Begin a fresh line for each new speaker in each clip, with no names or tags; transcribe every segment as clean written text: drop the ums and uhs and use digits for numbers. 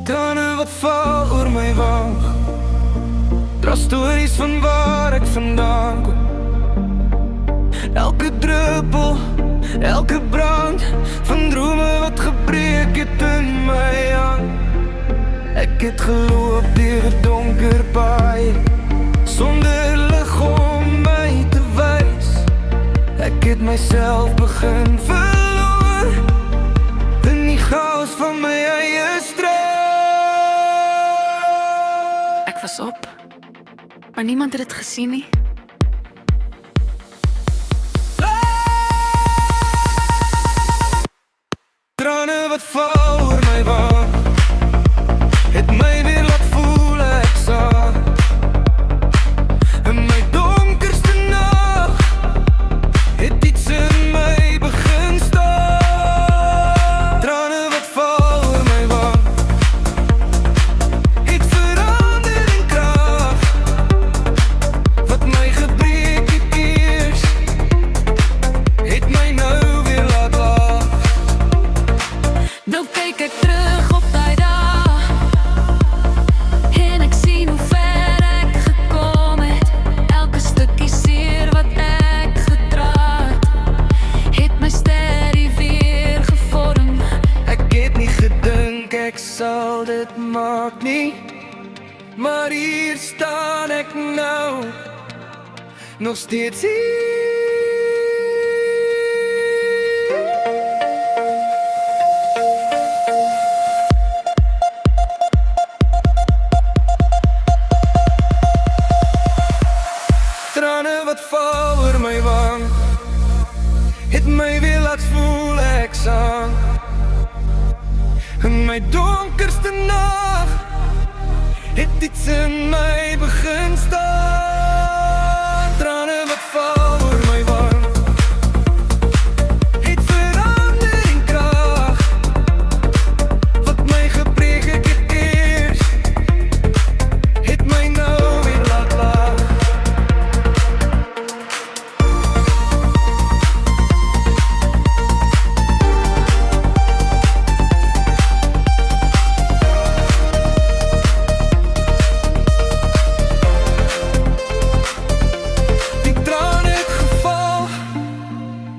Trane wat val oor my wang, dra stories van waar ek vandaan kom. Elke druppel, elke brand van drome wat gebreek het in my hand. Ek het geloop deur 'n donker paai, sonder lig om my te wys. Ek het myself begin verloor in die chaos van my eie straat.
Ek was op, maar niemand het dit gesien nie.
Trane wat val oor my wang, het my weer laat voel ek saam. In my donkerste nag, het iets in my begin staan. Trane wat val oor my wang, het verander in krag. Wat my gebreek het eers, het my nou weer laat lag.
Nou kyk ek terug op daai dag en ek sien hoe ver ek gekom het. Elke stukkie seer wat ek gedra het my sterrie weer gevorm.
Ek het nie gedink ek sal dit maak nie, maar hier staan ek nou, nog steeds hier. Trane wat val oor my wang, het my weer laat voel ek saam. In my donkerste nag, het iets in my begin staan. Trane wat val oor my wang, het verander in krag. Wat my gebreek het eers, het my nou weer laat lag.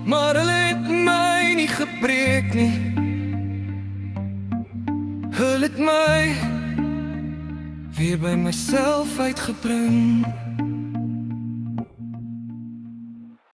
Maar hulle het my nie gebreek nie, hulle het my weer by myself uitgebring.